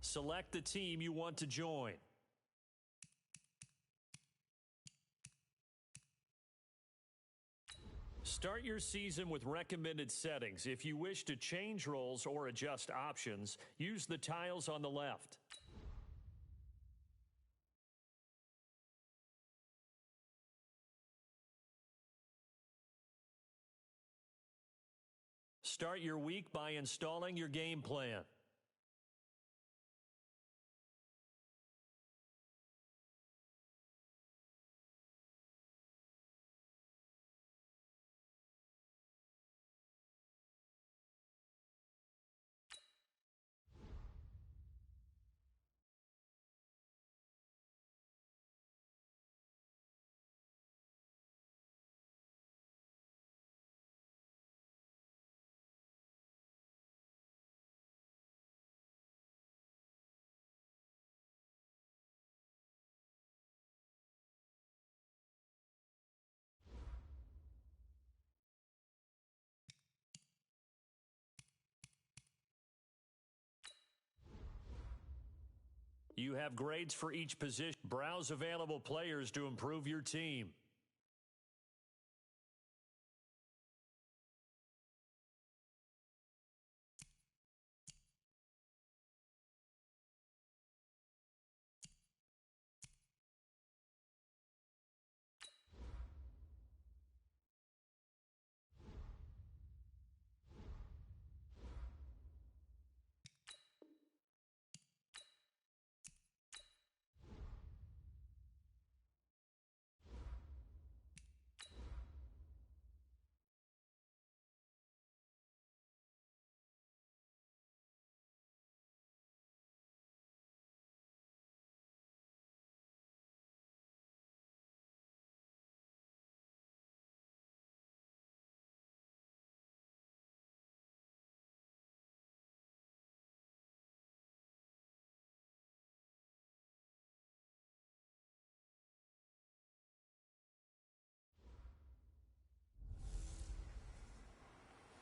Select the team you want to join. Start your season with recommended settings. If you wish to change roles or adjust options, use the tiles on the left. Start your week by installing your game plan. You have grades for each position. Browse available players to improve your team.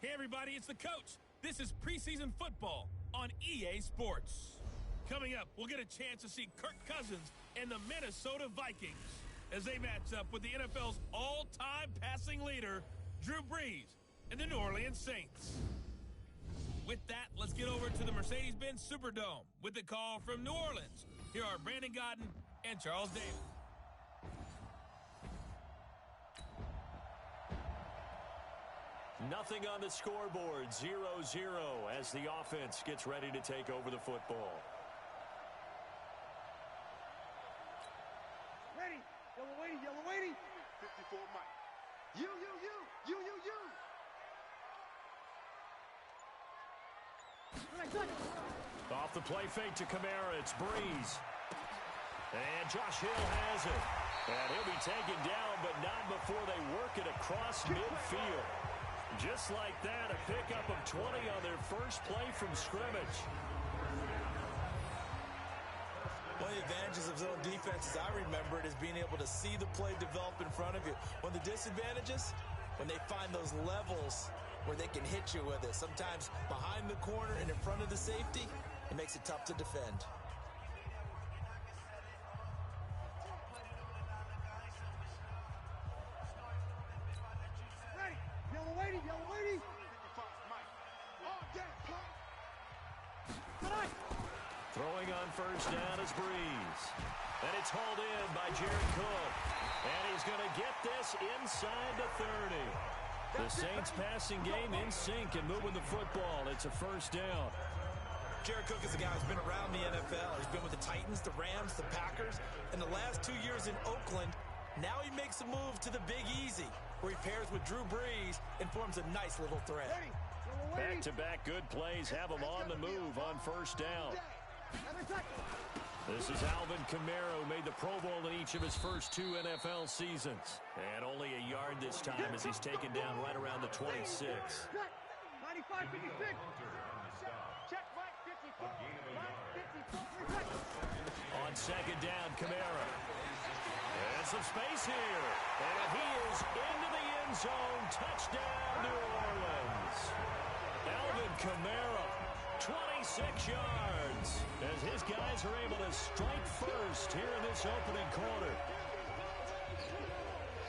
Hey everybody, it's the coach. This is preseason football on EA Sports. Coming up, we'll get a chance to see Kirk Cousins and the Minnesota Vikings as they match up with the NFL's all-time passing leader, Drew Brees, and the New Orleans Saints. With that, let's get over to the Mercedes-Benz Superdome with the call from New Orleans. Here are Brandon Godden and Charles Davis. Nothing on the scoreboard, 0-0 as the offense gets ready to take over the football. Ready, yellow waiting. 54 Mike. You. Off the play fake to Kamara, it's Breeze. And Josh Hill has it. And he'll be taken down, but not before they work it across midfield. Just like that, a pickup of 20 on their first play from scrimmage. One of the advantages of zone defense, as I remember it, is being able to see the play develop in front of you. One of the disadvantages, when they find those levels where they can hit you with it. Sometimes behind the corner and in front of the safety, it makes it tough to defend. Yellow waiting. Throwing on first down is Breeze. And it's hauled in by Jared Cook. And he's going to get this inside the 30. The Saints passing game in sync and moving the football. It's a first down. Jared Cook is a guy who's been around the NFL. He's been with the Titans, the Rams, the Packers. In the last 2 years in Oakland, now he makes a move to the Big Easy, where he pairs with Drew Brees and forms a nice little threat. Back-to-back good plays have him on the move on first down. This is Alvin Kamara, who made the Pro Bowl in each of his first 2 NFL seasons. And only a yard this time as he's taken down right around the 26. 95-56. Check, Mike, 54. On second down, Kamara. And some space here. And he is into the end zone. Touchdown, New Orleans. Alvin Kamara 26 yards as his guys are able to strike first here in this opening quarter.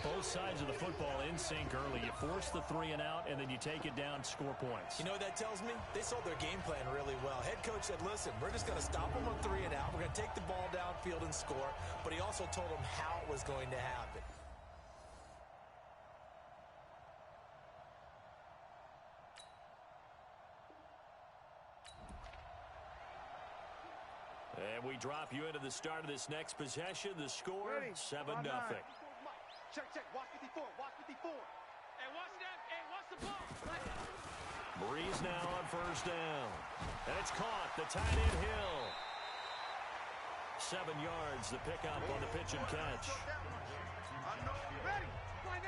Both sides of the football in sync early. You force the 3 and out, and then you take it down, score points. You know what that tells me? They sold their game plan really well. Head coach said, listen, we're just going to stop them on 3 and out. We're going to take the ball downfield and score. But he also told them how it was going to happen. And we drop you into the start of this next possession. The score, 7-0. Check, watch 54, watch 54. Hey, watch the ball. Breeze now on first down. And it's caught. The tight end Hill. 7 yards, the pickup on the pitch and catch.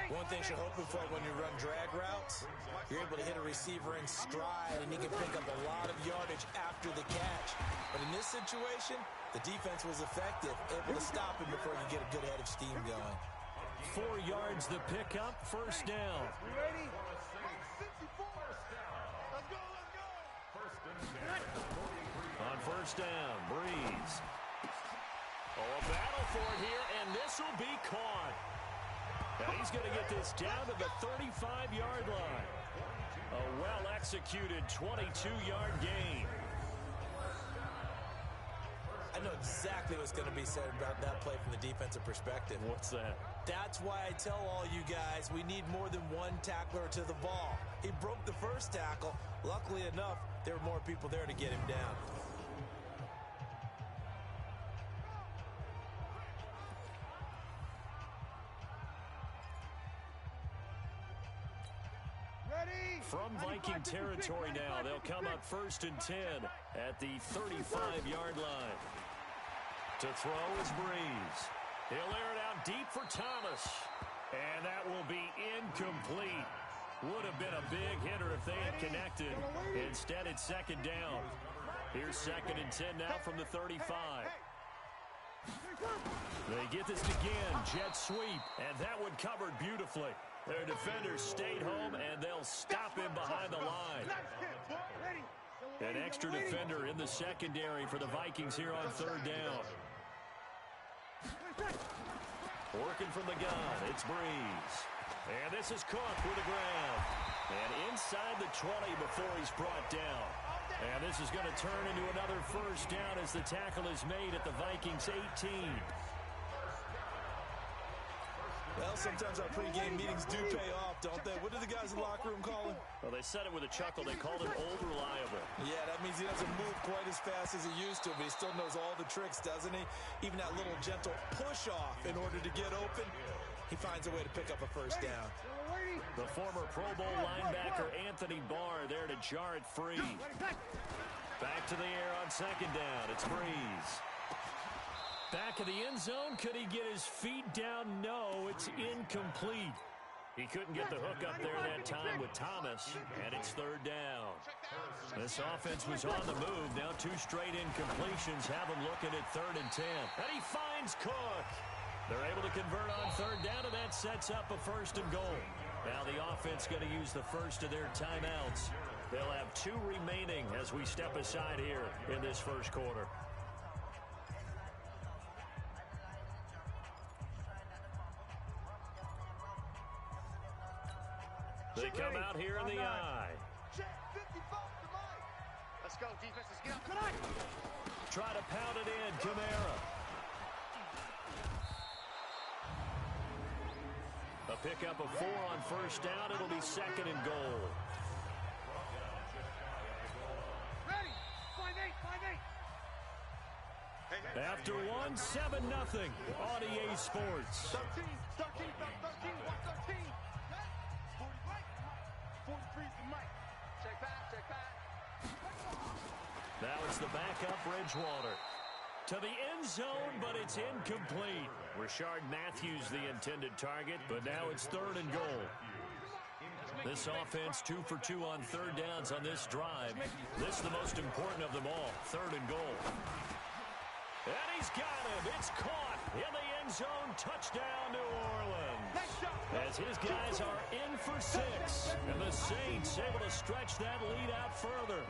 One thing you're hoping for when you run drag routes, you're able to hit a receiver in stride, and he can pick up a lot of yardage after the catch. But in this situation, the defense was effective, able to stop him before you get a good head of steam going. 4 yards, the pickup, first down. Ready? On first down, Breeze. A battle for it here, and this will be caught. And he's going to get this down to the 35-yard line. A well-executed 22-yard gain. I know exactly what's going to be said about that play from the defensive perspective. What's that? That's why I tell all you guys we need more than one tackler to the ball. He broke the first tackle. Luckily enough, there were more people there to get him down. From Viking territory now, they'll come up first and 10 at the 35-yard line. To throw is Breeze. He'll air it out deep for Thomas. And that will be incomplete. Would have been a big hitter if they had connected. Instead, it's second down. Here's second and 10 now from the 35. They get this again. Jet sweep. And that one covered beautifully. Their defenders stayed home, and they'll stop him behind the line. An extra defender in the secondary for the Vikings here on third down. Working from the gun, it's Breeze. And this is Cook with the ground. And inside the 20 before he's brought down. And this is going to turn into another first down as the tackle is made at the Vikings 18. Well, sometimes our pregame meetings do pay off, don't they? What do the guys in the locker room call him? Well, they said it with a chuckle. They called him old reliable. Yeah, that means he doesn't move quite as fast as he used to, but he still knows all the tricks, doesn't he? Even that little gentle push-off in order to get open, he finds a way to pick up a first down. The former Pro Bowl linebacker Anthony Barr there to jar it free. Back to the air on second down. It's Breeze. Back of the end zone. Could he get his feet down? No, it's incomplete. He couldn't get the hook up there that time with Thomas, and it's third down. This offense was on the move. Now 2 straight incompletions have him looking at third and 10. And he finds Cook. They're able to convert on third down, and that sets up a first and goal. Now the offense going to use the first of their timeouts. They'll have 2 remaining as we step aside here in this first quarter. They come out here in the eye. Let's go, defense. Let's get out the Try to pound it in, Kamara. A pickup of 4 on first down. It'll be second and goal. Ready. 5-8. After 1, 7-0 on EA Sports. 13. Watch 13. 43's the mic. Check back. Now it's the backup Bridgewater. To the end zone, but it's incomplete. Rashard Matthews the intended target, but now it's third and goal. This offense 2 for 2 on third downs on this drive. This is the most important of them all, third and goal. And he's got him. It's caught in the end zone. Touchdown, New Orleans. As his guys are in for 6. And the Saints able to stretch that lead out further.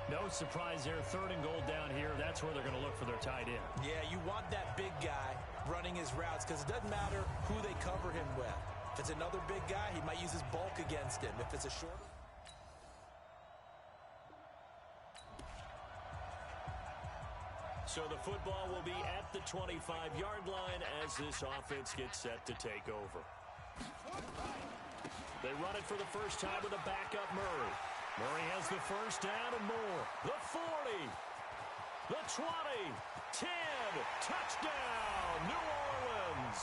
No surprise there. 3rd and goal down here. That's where they're going to look for their tight end. Yeah, you want that big guy running his routes because it doesn't matter who they cover him with. If it's another big guy, he might use his bulk against him. If it's a short... So the football will be at the 25-yard line as this offense gets set to take over. They run it for the first time with a backup Murray. Murray has the first down and more. The 40, the 20, 10, touchdown, New Orleans.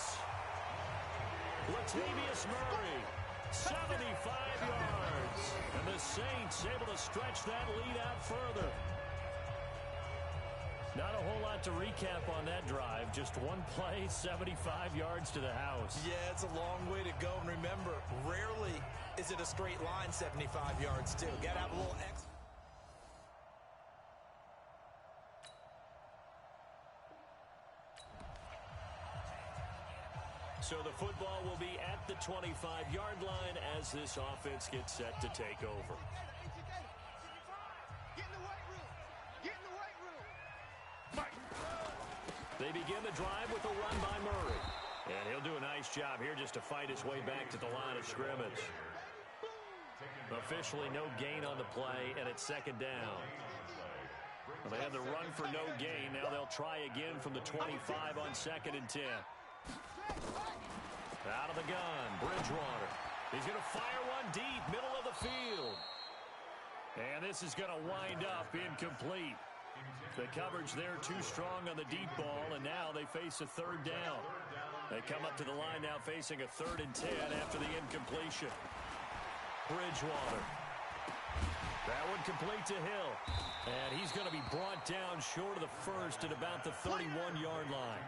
Latavius Murray, 75 yards. And the Saints able to stretch that lead out further. Not a whole lot to recap on that drive. Just one play, 75 yards to the house. Yeah, it's a long way to go. And remember, rarely is it a straight line 75 yards, too. Got to have a little extra. So the football will be at the 25-yard line as this offense gets set to take over. They begin the drive with a run by Murray. And he'll do a nice job here just to fight his way back to the line of scrimmage. Officially no gain on the play, and it's 2nd down. Well, they had the run for no gain. Now they'll try again from the 25 on 2nd and 10. Out of the gun, Bridgewater. He's going to fire one deep, middle of the field. And this is going to wind up incomplete. The coverage there too strong on the deep ball, and now they face a 3rd down. They come up to the line now facing a 3rd and 10 after the incompletion. Bridgewater. That one complete to Hill. And he's going to be brought down short of the first at about the 31-yard line.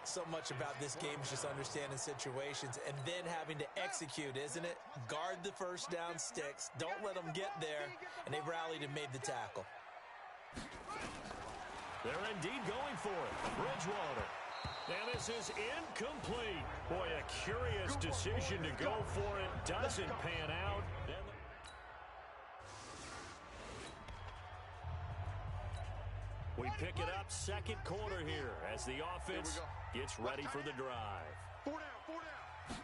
So much about this game is just understanding situations and then having to execute, isn't it? Guard the first down sticks. Don't let them get there. And they rallied and made the tackle. They're indeed going for it. Bridgewater. And this is incomplete. Boy, a curious decision to go for it. Doesn't pan out. We pick it up 2nd quarter here as the offense gets ready for the drive. 4 down.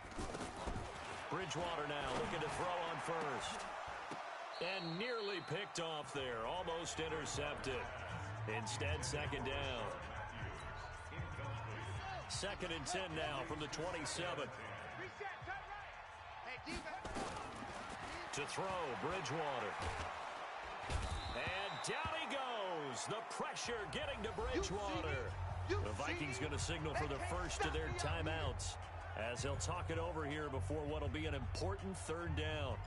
Bridgewater now looking to throw on first. And nearly picked off there. Almost intercepted. Instead, 2nd down. 2nd and 10 now from the 27. To throw, Bridgewater. And down he goes. The pressure getting to Bridgewater. The Vikings going to signal for the first of their timeouts as they'll talk it over here before what will be an important 3rd down.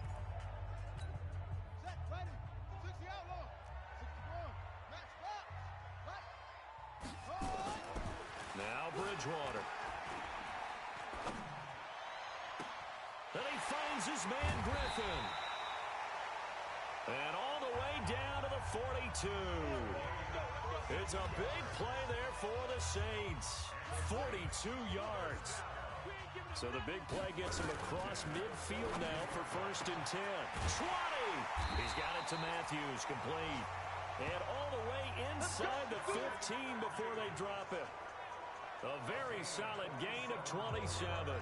Now Bridgewater. Then he finds his man Griffin. And all the way down to the 42. It's a big play there for the Saints. 42 yards. So the big play gets him across midfield now for 1st and 10. 20. He's got it to Matthews, complete. And all the way inside the 15 before they drop it. A very solid gain of 27.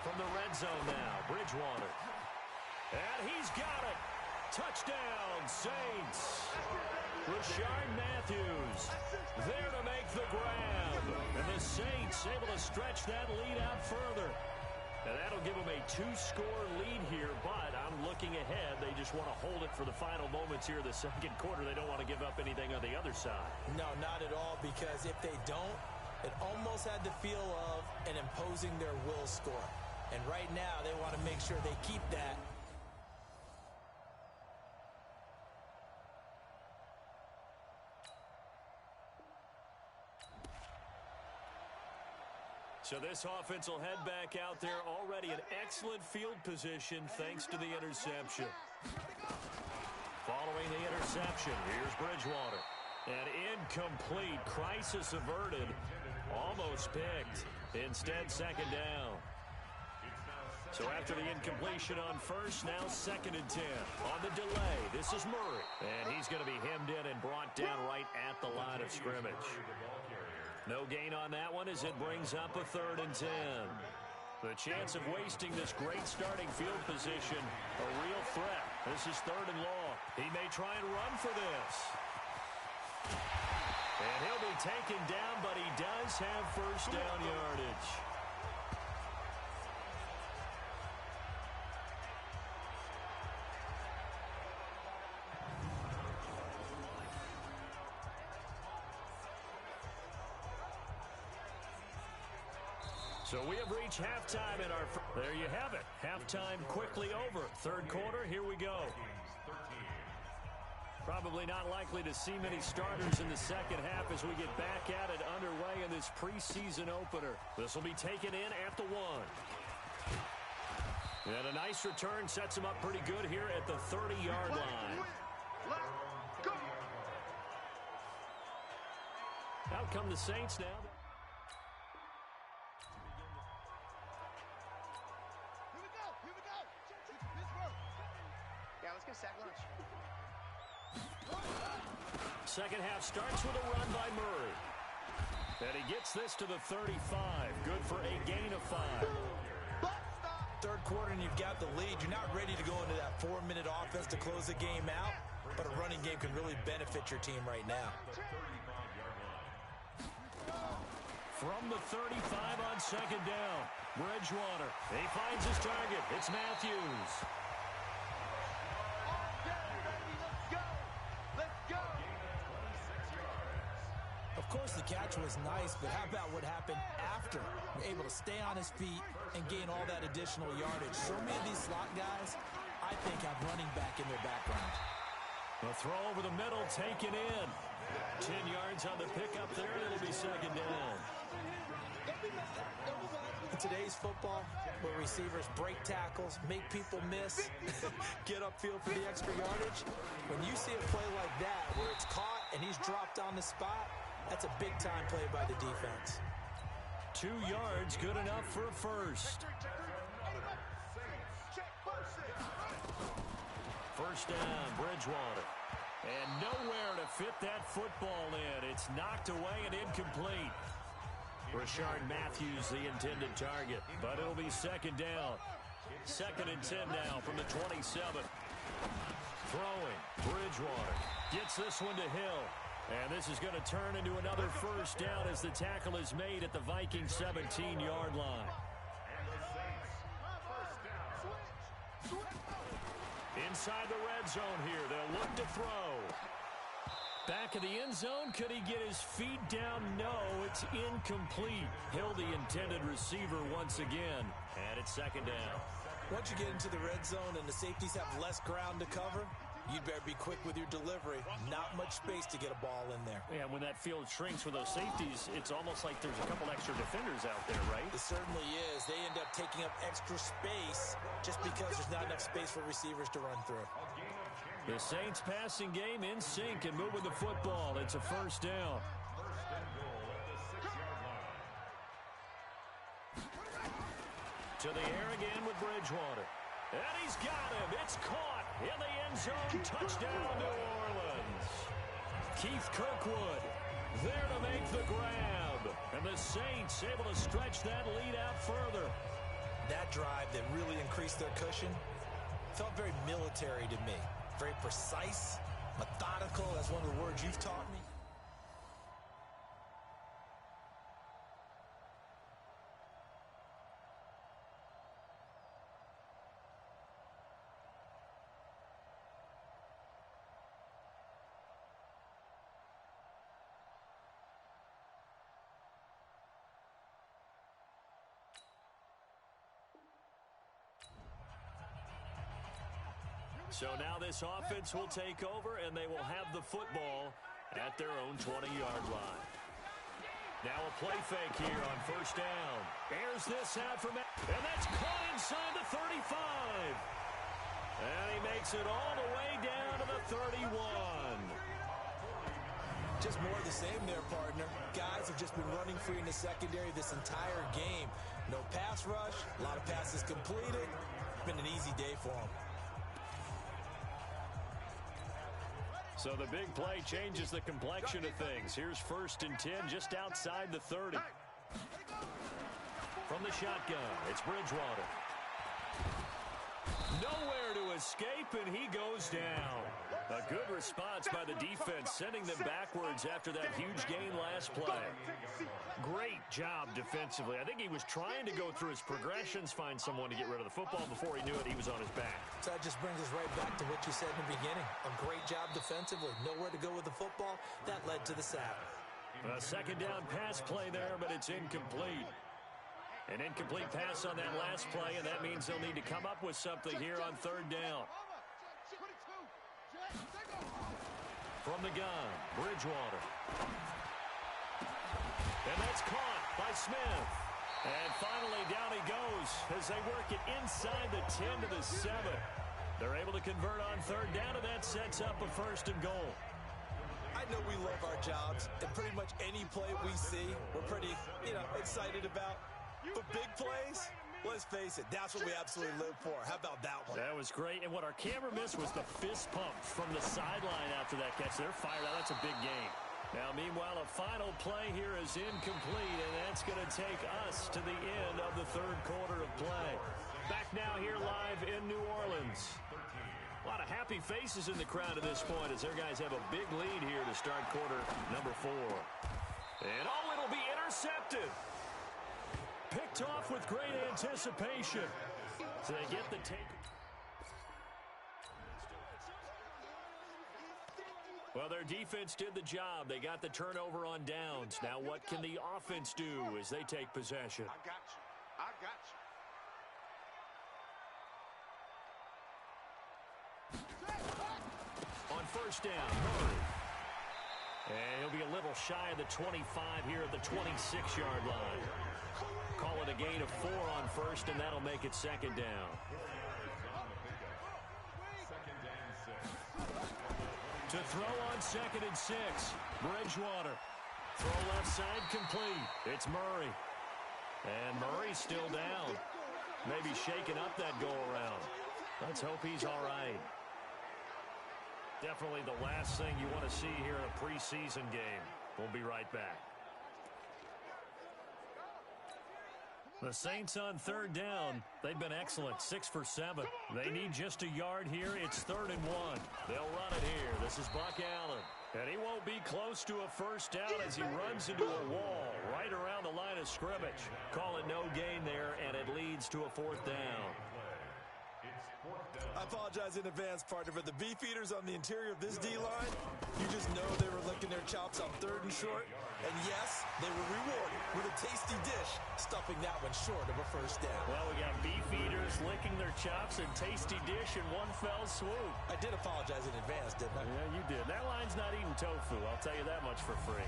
From the red zone now, Bridgewater. And he's got it. Touchdown, Saints. Rashard Matthews there to make the grab. And the Saints able to stretch that lead out further. And that'll give them a 2-score lead here, but I'm looking ahead. They just want to hold it for the final moments here of the 2nd quarter. They don't want to give up anything on the other side. No, not at all, because if they don't, it almost had the feel of an imposing their will score. And right now, they want to make sure they keep that. So this offense will head back out there, already in excellent field position thanks to the interception. Following the interception, here's Bridgewater. And incomplete, crisis averted. Almost picked. Instead, second down. So after the incompletion on first, now 2nd and 10. On the delay, this is Murray. And he's going to be hemmed in and brought down right at the line of scrimmage. No gain on that one as it brings up a 3rd and 10. The chance of wasting this great starting field position, a real threat. This is 3rd and long. He may try and run for this. And he'll be taken down, but he does have first down yardage. So we have reached halftime in our... There you have it. Halftime quickly over. 3rd quarter, here we go. Probably not likely to see many starters in the second half as we get back at it underway in this preseason opener. This will be taken in at the 1. And a nice return sets him up pretty good here at the 30-yard line. Out come the Saints now. Sack lunch. Second half starts with a run by Murray. And he gets this to the 35. Good for a gain of 5. 3rd quarter and you've got the lead. You're not ready to go into that 4-minute offense to close the game out, but a running game can really benefit your team right now. From the 35 on 2nd down, Bridgewater. He finds his target. It's Matthews. Of course, the catch was nice, but how about what happened after? Able to stay on his feet and gain all that additional yardage. So many of these slot guys, I think, have running back in their background. A throw over the middle, taken in. 10 yards on the pickup there, and it'll be 2nd down. In today's football, where receivers break tackles, make people miss, get upfield for the extra yardage, when you see a play like that where it's caught and he's dropped on the spot, that's a big-time play by the defense. 2 yards, good enough for a first. First down, Bridgewater. And nowhere to fit that football in. It's knocked away and incomplete. Rashard Matthews, the intended target. But it'll be 2nd down. 2nd and 10 now from the 27. Throwing, Bridgewater. Gets this one to Hill. And this is going to turn into another first down as the tackle is made at the Vikings 17-yard line. Inside the red zone here. They'll look to throw. Back of the end zone. Could he get his feet down? No, it's incomplete. Hill, the intended receiver once again. And it's 2nd down. Once you get into the red zone and the safeties have less ground to cover, you'd better be quick with your delivery. Not much space to get a ball in there. Yeah, when that field shrinks for those safeties, it's almost like there's a couple extra defenders out there, right? It certainly is. They end up taking up extra space just because there's not enough space for receivers to run through. The Saints passing game in sync and moving the football. It's a first down. To the air again with Bridgewater. And he's got him. It's caught in the end zone. Touchdown, New Orleans. Keith Kirkwood there to make the grab. And the Saints able to stretch that lead out further. That drive that really increased their cushion felt very military to me. Very precise, methodical. That's one of the words you've taught me. So now this offense will take over, and they will have the football at their own 20-yard line. Now a play fake here on first down. Airs this out from, and that's caught inside the 35. And he makes it all the way down to the 31. Just more of the same there, partner. Guys have just been running free in the secondary this entire game. No pass rush, a lot of passes completed. It's been an easy day for them. So the big play changes the complexion of things. Here's 1st and 10 just outside the 30. From the shotgun, it's Bridgewater. Nowhere to escape, and he goes down. A good response by the defense, sending them backwards after that huge gain last play. Great job defensively. I think he was trying to go through his progressions, find someone to get rid of the football. Before he knew it, he was on his back. So that just brings us right back to what you said in the beginning. A great job defensively. Nowhere to go with the football. That led to the sack. A 2nd down pass play there, but it's incomplete. An incomplete pass on that last play, and that means they'll need to come up with something here on 3rd down. From the gun, Bridgewater. And that's caught by Smith. And finally, down he goes as they work it inside the 10 to the 7. They're able to convert on 3rd down, and that sets up a 1st and goal. I know we love our jobs, and pretty much any play we see, we're pretty, excited about. But big plays, let's face it, that's what we absolutely live for. How about that one? That was great. And what our camera missed was the fist pump from the sideline after that catch. They're fired out. That's a big game. Now, meanwhile, a final play here is incomplete, and that's going to take us to the end of the 3rd quarter of play. Back now here live in New Orleans. A lot of happy faces in the crowd at this point as their guys have a big lead here to start quarter number 4. And, it'll be intercepted. Picked off with great anticipation. So they get the take. Well, their defense did the job. They got the turnover on downs. Now what can the offense do as they take possession? I got you. On 1st down, Murray. And he'll be a little shy of the 25 here at the 26-yard line. Call it a gain of 4 on 1st, and that'll make it 2nd down. To throw on 2nd and 6, Bridgewater. Throw left side complete. It's Murray. And Murray's still down. Maybe shaking up that go-around. Let's hope he's all right. Definitely the last thing you want to see here in a preseason game. We'll be right back. The Saints on 3rd down. They've been excellent, 6 for 7. They need just a yard here. It's 3rd and 1. They'll run it here. This is Buck Allen. And he won't be close to a 1st down as he runs into a wall right around the line of scrimmage. Call it no gain there, and it leads to a 4th down. I apologize in advance, partner, but the beefeaters on the interior of this D-line, you just know they were licking their chops on 3rd and short. And yes, they were rewarded with a tasty dish, stuffing that one short of a 1st down. Well, we got beefeaters licking their chops and tasty dish in one fell swoop. I did apologize in advance, didn't I? Yeah, you did. That line's not eating tofu, I'll tell you that much for free.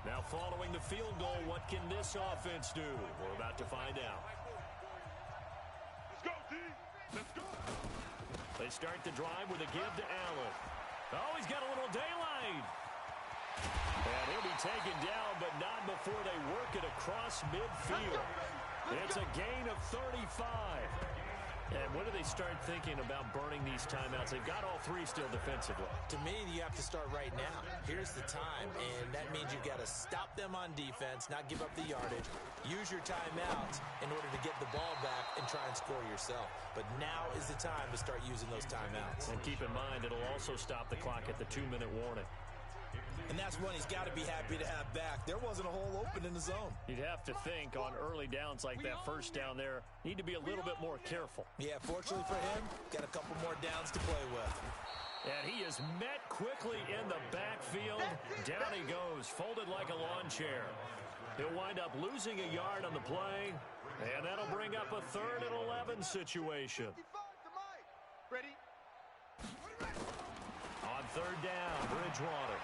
Now following the field goal, what can this offense do? We're about to find out. Let's go, D. Let's go. They start the drive with a give to Allen. Oh, he's got a little daylight. And he'll be taken down, but not before they work it across midfield. It's a gain of 35. And when do they start thinking about burning these timeouts? They've got all 3 still defensively. To me, you have to start right now. Here's the time, and that means you've got to stop them on defense, not give up the yardage. Use your timeouts in order to get the ball back and try and score yourself. But now is the time to start using those timeouts. And keep in mind, it'll also stop the clock at the 2-minute warning. And that's one he's got to be happy to have back. There wasn't a hole open in the zone. You'd have to think on early downs like that 1st down there, need to be a little bit more careful. Yeah, fortunately for him, got a couple more downs to play with. And he is met quickly in the backfield. Down he goes, folded like a lawn chair. He'll wind up losing a yard on the play, and that'll bring up a 3rd and 11 situation. Ready? On 3rd down, Bridgewater.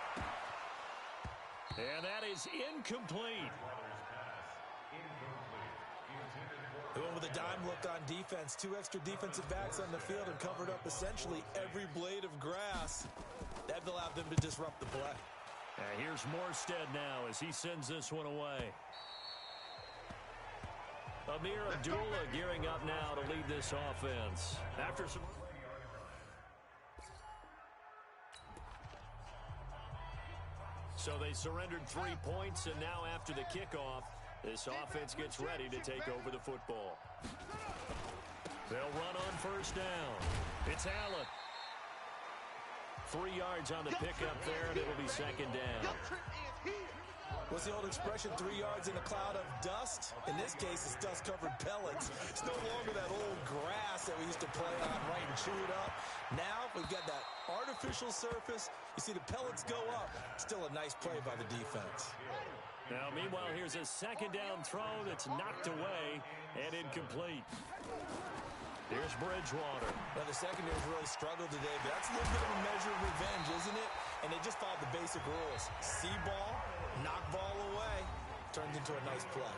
And that is incomplete. They went with a dime look on defense. 2 extra defensive backs on the field and covered up essentially every blade of grass. That allowed them to disrupt the play. Here's Morstead now as he sends this one away. Amir Abdullah gearing up now to lead this offense. After some... So they surrendered 3 points, and now after the kickoff, this offense gets ready to take over the football. They'll run on first down. It's Allen. 3 yards on the pickup there, and it'll be second down. What's the old expression, 3 yards in a cloud of dust? In this case, it's dust-covered pellets. It's no longer that old grass that we used to play on, right, and chew it up. Now we've got that artificial surface. You see the pellets go up. Still a nice play by the defense. Now, meanwhile, here's a second down throw that's knocked away and incomplete. Here's Bridgewater. Well, the secondary's really struggled today, but that's a little bit of a measure of revenge, isn't it? And they just followed the basic rules. See ball, knock ball away. Turns into a nice play.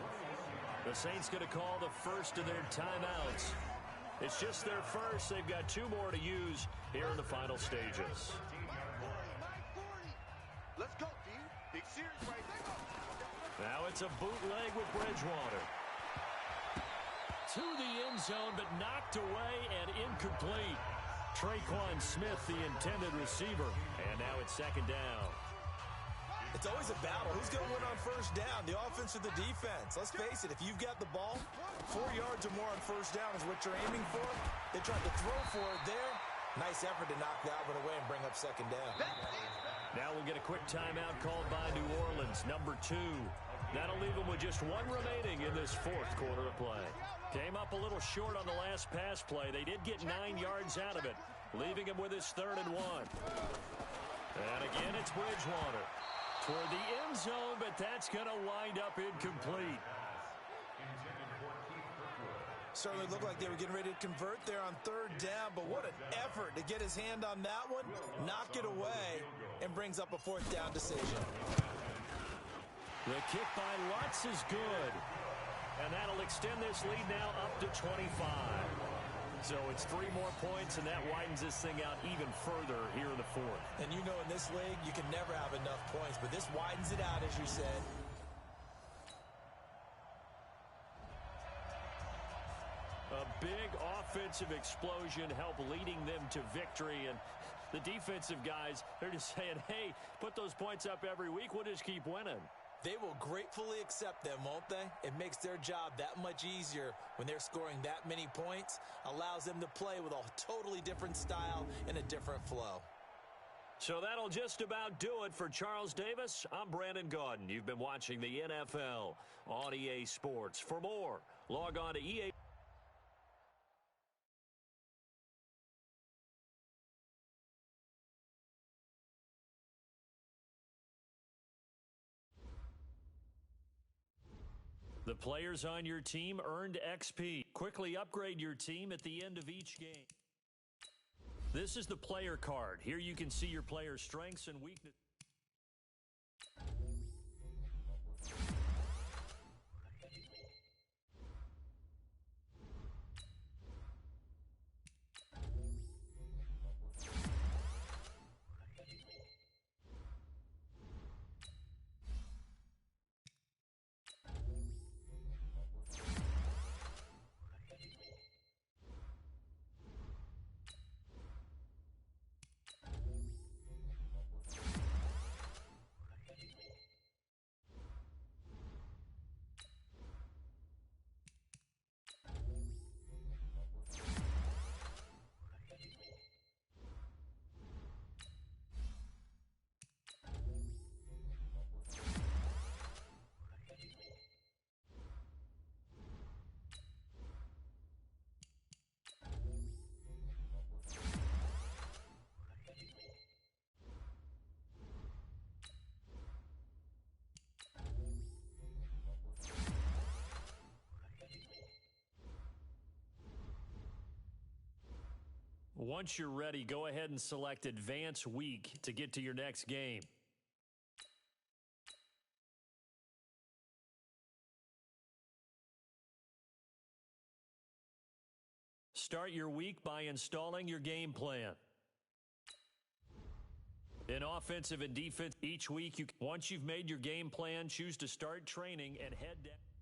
The Saints going to call the first of their timeouts. It's just their first. They've got 2 more to use here in the final stages. Let's go, team. Big series right there. Now it's a bootleg with Bridgewater. To the end zone, but knocked away and incomplete. Traquan Smith, the intended receiver. And now it's second down. It's always a battle. Who's going to win on first down, the offense or the defense? Let's face it, if you've got the ball, 4 yards or more on first down is what you're aiming for. They tried to throw for it there. Nice effort to knock that one away and bring up second down. Now we'll get a quick timeout called by New Orleans, number 2. That'll leave them with just 1 remaining in this 4th quarter of play. Came up a little short on the last pass play. They did get 9 yards out of it, leaving him with his 3rd and 1. And again, it's Bridgewater. Toward the end zone, but that's going to wind up incomplete. Certainly looked like they were getting ready to convert there on 3rd down, but what an effort to get his hand on that one, knock it away, and brings up a 4th down decision. The kick by Lutz is good. And that'll extend this lead now up to 25. So it's 3 more points, and that widens this thing out even further here in the 4th. And you know in this league, you can never have enough points, but this widens it out, as you said. A big offensive explosion helped leading them to victory, and the defensive guys, they're just saying, hey, put those points up every week, we'll just keep winning. They will gratefully accept them, won't they? It makes their job that much easier when they're scoring that many points, allows them to play with a totally different style and a different flow. So that'll just about do it for Charles Davis. I'm Brandon Gaudin. You've been watching the NFL on EA Sports. For more, log on to EA. The players on your team earned XP. Quickly upgrade your team at the end of each game. This is the player card. Here you can see your player's strengths and weaknesses. Once you're ready, go ahead and select Advance Week to get to your next game. Start your week by installing your game plan. In offensive and defense, each week, once you've made your game plan, choose to start training and head down.